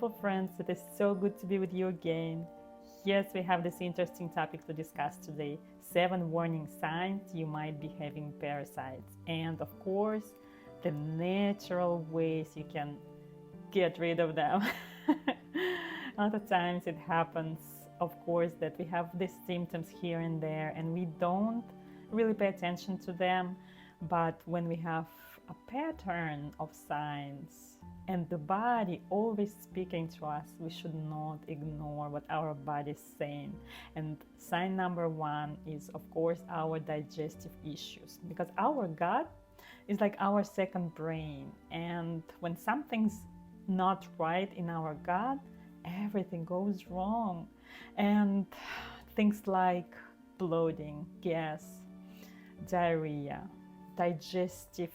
beautiful friends. It is so good to be with you again. Yes, we have this interesting topic to discuss today. 7 warning signs you might be having parasites. And of course, the natural ways you can get rid of them. A lot of times it happens, of course, that we have these symptoms here and there and we don't really pay attention to them. But when we have a pattern of signs and the body always speaking to us, we should not ignore what our body is saying. And sign number 1 is, of course, our digestive issues, because our gut is like our second brain. And when something's not right in our gut, everything goes wrong. And things like bloating, gas, diarrhea, digestive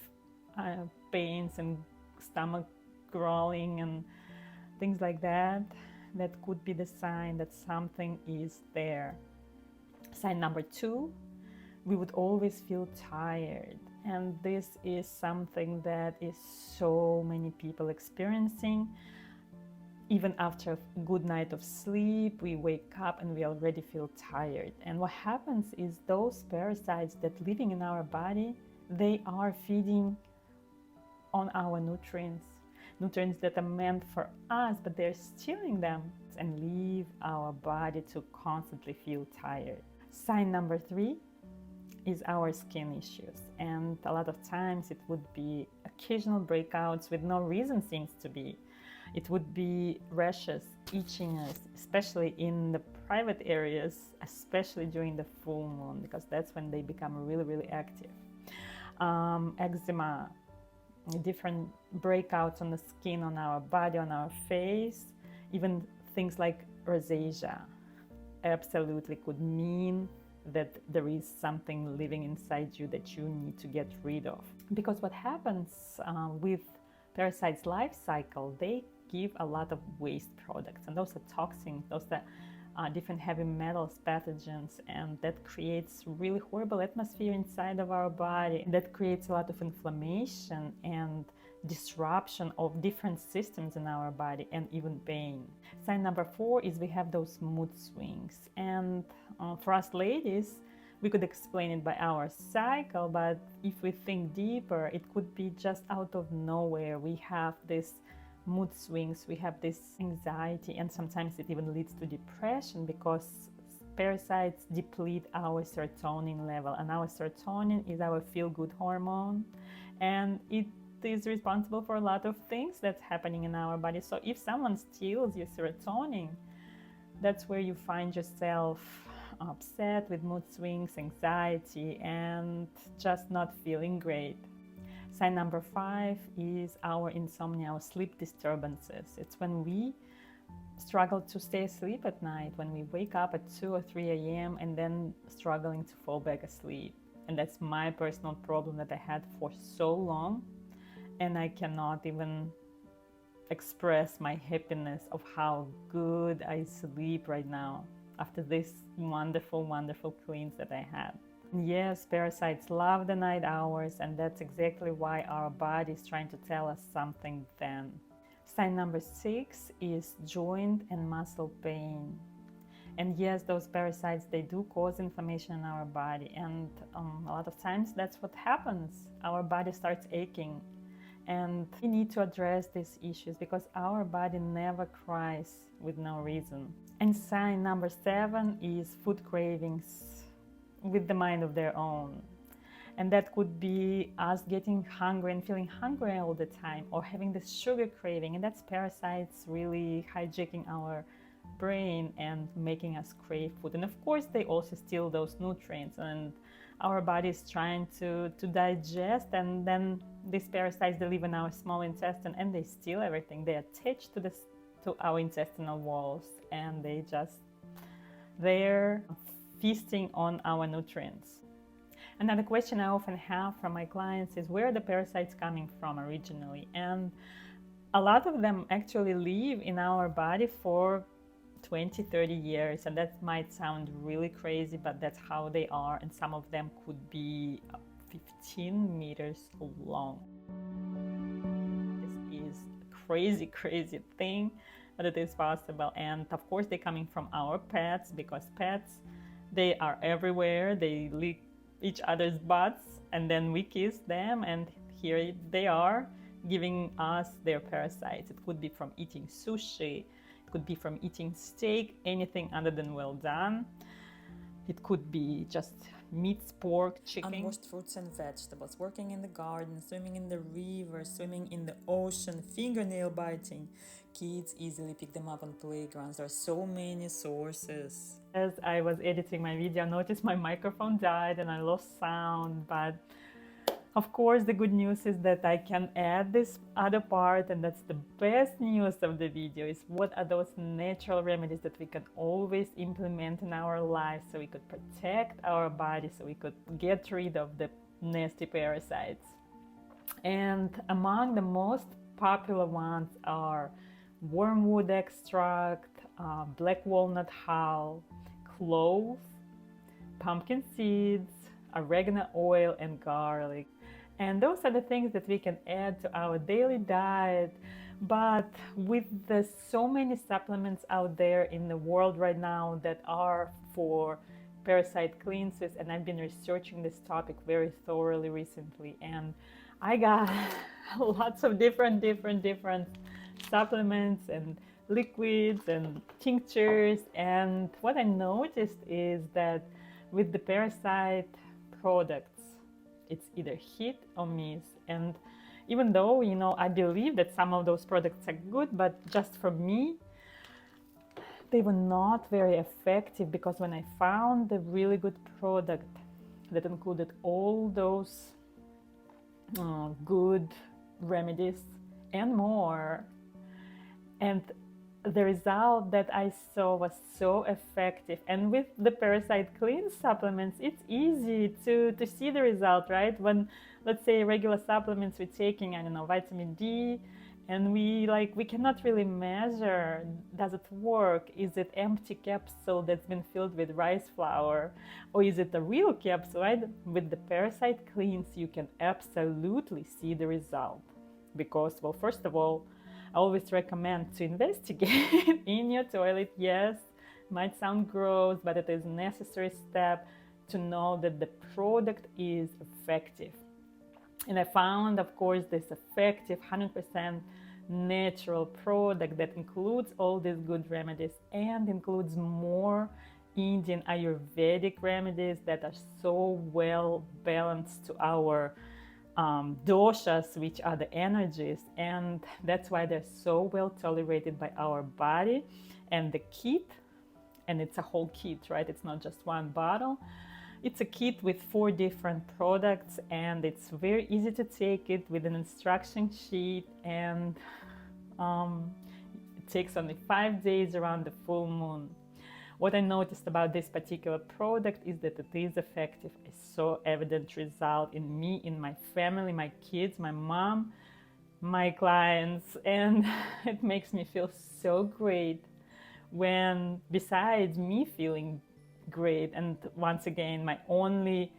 pains and stomach growling and things like that, that could be the sign that something is there. Sign number 2, we would always feel tired, and this is something that is so many people experiencing. Even after a good night of sleep, we wake up and we already feel tired. And what happens is those parasites that living in our body, they are feeding on our nutrients that are meant for us, but they're stealing them and leave our body to constantly feel tired. Sign number 3 is our skin issues, and a lot of times it would be occasional breakouts with no reason, seems to be. It would be rashes, itchiness, especially in the private areas, especially during the full moon, because that's when they become really, really active. Eczema, different breakouts on the skin, on our body, on our face, even things like rosacea absolutely could mean that there is something living inside you that you need to get rid of. Because what happens with parasites' life cycle, they give a lot of waste products, and those are toxins, those are different heavy metals, pathogens, and that creates really horrible atmosphere inside of our body. That creates a lot of inflammation and disruption of different systems in our body, and even pain. Sign number 4 is we have those mood swings, and for us ladies, we could explain it by our cycle, but if we think deeper, it could be just out of nowhere. We have this mood swings, we have this anxiety, and sometimes it even leads to depression, because parasites deplete our serotonin level, and our serotonin is our feel-good hormone, and it is responsible for a lot of things that's happening in our body. So if someone steals your serotonin, that's where you find yourself upset with mood swings, anxiety, and just not feeling great. Sign number 5 is our insomnia, our sleep disturbances. It's when we struggle to stay asleep at night, when we wake up at 2 or 3 a.m. and then struggling to fall back asleep. And that's my personal problem that I had for so long, and I cannot even express my happiness of how good I sleep right now after this wonderful, wonderful cleanse that I had. Yes, parasites love the night hours, and that's exactly why our body is trying to tell us something then. Sign number 6 is joint and muscle pain. And yes, those parasites, they do cause inflammation in our body, and a lot of times that's what happens. Our body starts aching, and we need to address these issues because our body never cries with no reason. And sign number 7 is food cravings with the mind of their own. And that could be us getting hungry and feeling hungry all the time, or having this sugar craving, and that's parasites really hijacking our brain and making us crave food. And of course they also steal those nutrients, and our body is trying to digest, and then these parasites, they live in our small intestine and they steal everything. They attach to our intestinal walls, and they're feasting on our nutrients. Another question I often have from my clients is, where are the parasites coming from originally? And a lot of them actually live in our body for 20-30 years, and that might sound really crazy, but that's how they are. And some of them could be 15 meters long. This is a crazy thing but it is possible. And of course, they're coming from our pets, because pets, they are everywhere. They lick each other's butts, and then we kiss them, and here they are giving us their parasites. It could be from eating sushi, it could be from eating steak, anything other than well done. It could be just meats, pork, chicken, unwashed fruits and vegetables, working in the garden, swimming in the river, swimming in the ocean, fingernail biting. Kids easily pick them up on playgrounds. There are so many sources. As I was editing my video, I noticed my microphone died and I lost sound, but of course, the good news is that I can add this other part, and that's the best news of the video, is what are those natural remedies that we can always implement in our lives so we could protect our body, so we could get rid of the nasty parasites. And among the most popular ones are wormwood extract, black walnut hull, clove, pumpkin seeds, oregano oil, and garlic. And those are the things that we can add to our daily diet. But with the so many supplements out there in the world right now that are for parasite cleanses, and I've been researching this topic very thoroughly recently, and I got lots of different supplements and liquids and tinctures. And what I noticed is that with the parasite products, it's either hit or miss. And even though, you know, I believe that some of those products are good, but just for me, they were not very effective, because when I found the really good product that included all those good remedies and more, and the result that I saw was so effective. And with the parasite clean supplements, it's easy to see the result, right? When, let's say, regular supplements we're taking, I don't know, vitamin D, and we cannot really measure, does it work? Is it empty capsule that's been filled with rice flour, or is it a real capsule, right? With the parasite cleans, you can absolutely see the result, because, well, first of all, I always recommend to investigate in your toilet. Yes, might sound gross, but it is a necessary step to know that the product is effective. And I found, of course, this effective 100% natural product that includes all these good remedies and includes more Indian Ayurvedic remedies that are so well balanced to our doshas, which are the energies, and that's why they're so well tolerated by our body. And the kit, and it's a whole kit, right? It's not just one bottle. It's a kit with 4 different products, and it's very easy to take it with an instruction sheet, and it takes only 5 days around the full moon. What I noticed about this particular product is that it is effective. I saw evident result in me, in my family, my kids, my mom, my clients, and it makes me feel so great when, besides me feeling great, and once again, my only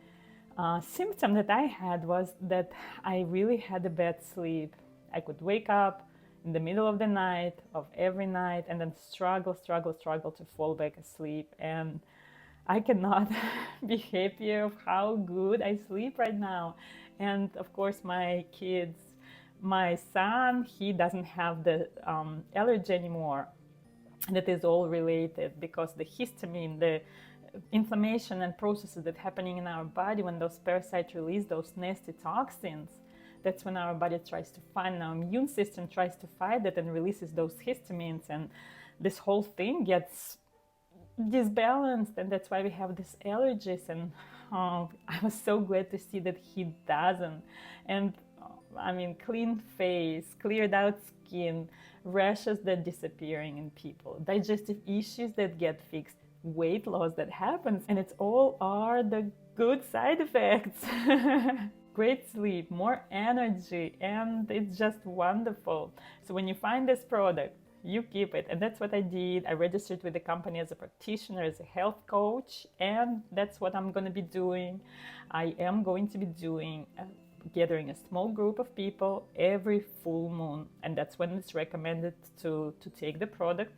symptom that I had was that I really had a bad sleep. I could wake up in the middle of the night, of every night, and then struggle to fall back asleep. And I cannot be happier of how good I sleep right now. And of course, my kids, my son, he doesn't have the allergy anymore. That is all related, because the histamine, the inflammation and processes that are happening in our body when those parasites release those nasty toxins, that's when our body tries to find, our immune system tries to fight that and releases those histamines, and this whole thing gets disbalanced, and that's why we have these allergies. And I was so glad to see that he doesn't. And I mean, clean face, cleared out skin, rashes that disappearing in people, digestive issues that get fixed, weight loss that happens, and it's all are the good side effects. Great sleep, more energy, and it's just wonderful. So when you find this product, you keep it. And that's what I did. I registered with the company as a practitioner, as a health coach, and that's what I'm going to be doing. I am going to be doing gathering a small group of people every full moon, and that's when it's recommended to take the product.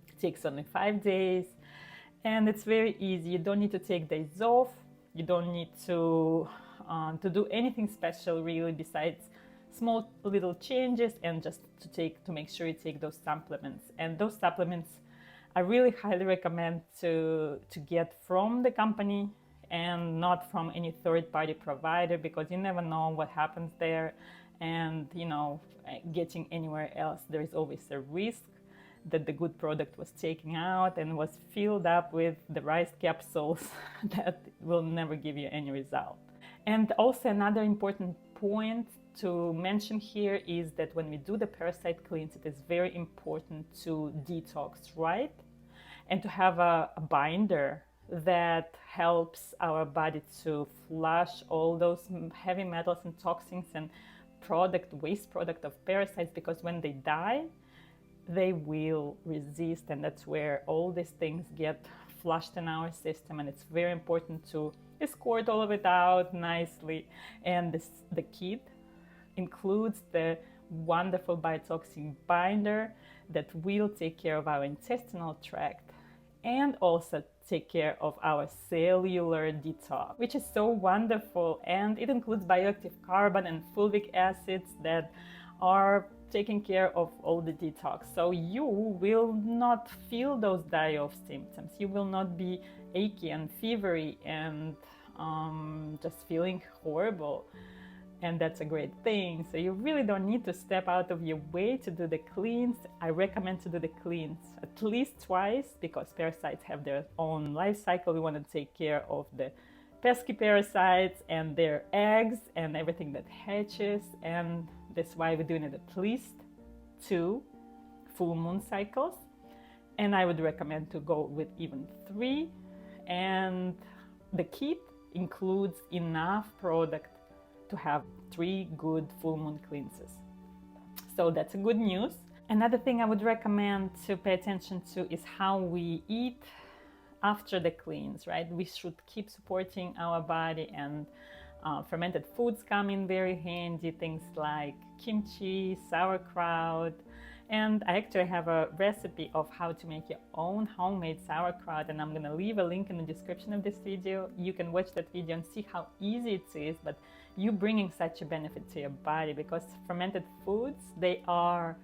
It takes only 5 days, and it's very easy. You don't need to take days off. You don't need to do anything special really, besides small little changes, and just to make sure you take those supplements. And those supplements I really highly recommend to get from the company and not from any third-party provider, because you never know what happens there. And getting anywhere else, there is always a risk that the good product was taken out and was filled up with the rice capsules that will never give you any result. And also another important point to mention here is that when we do the parasite cleanse, it is very important to detox, right? And to have a binder that helps our body to flush all those heavy metals and toxins and waste product of parasites, because when they die, they will resist, and that's where all these things get flushed in our system. And it's very important to escort all of it out nicely. And the kit includes the wonderful biotoxin binder that will take care of our intestinal tract and also take care of our cellular detox, which is so wonderful. And it includes bioactive carbon and fulvic acids that are taking care of all the detox. So you will not feel those die-off symptoms. You will not be achy and fevery and just feeling horrible. And that's a great thing. So you really don't need to step out of your way to do the cleanse. I recommend to do the cleanse at least twice, because parasites have their own life cycle. We want to take care of the pesky parasites and their eggs and everything that hatches, and that's why we're doing it at least 2 full moon cycles. And I would recommend to go with even 3. And the kit includes enough product to have 3 good full moon cleanses. So that's a good news. Another thing I would recommend to pay attention to is how we eat after the cleanse, right? We should keep supporting our body, and fermented foods come in very handy, things like kimchi, sauerkraut. And I actually have a recipe of how to make your own homemade sauerkraut, and I'm going to leave a link in the description of this video. You can watch that video and see how easy it is, but you bringing such a benefit to your body, because fermented foods, they are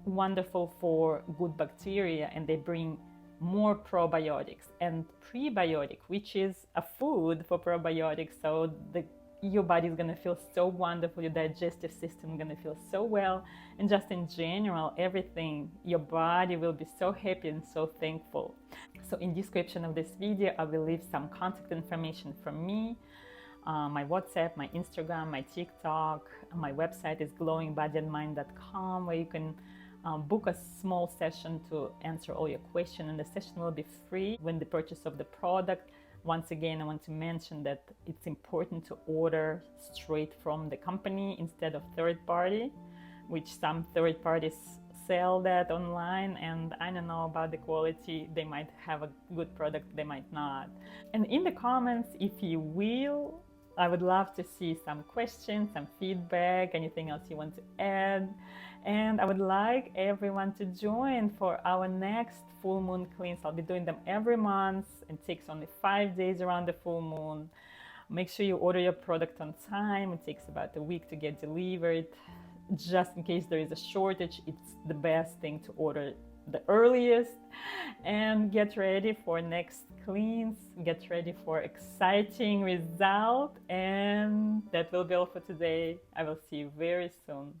wonderful for good bacteria, and they bring more probiotics and prebiotic, which is a food for probiotics. So your body is going to feel so wonderful, your digestive system is going to feel so well, and just in general, everything, your body will be so happy and so thankful. So in description of this video, I will leave some contact information from me, my WhatsApp, my Instagram, my TikTok. My website is glowingbodyandmind.com, where you can book a small session to answer all your questions, and the session will be free when the purchase of the product. Once again, I want to mention that it's important to order straight from the company instead of third party, which some third parties sell that online, and I don't know about the quality. They might have a good product, they might not. And in the comments, if you will, I would love to see some questions, some feedback, anything else you want to add. And I would like everyone to join for our next full moon cleanse. I'll be doing them every month. It takes only 5 days around the full moon. Make sure you order your product on time. It takes about a week to get delivered. Just in case there is a shortage, it's the best thing to order the earliest. And get ready for next cleanse. Get ready for exciting result. And that will be all for today. I will see you very soon.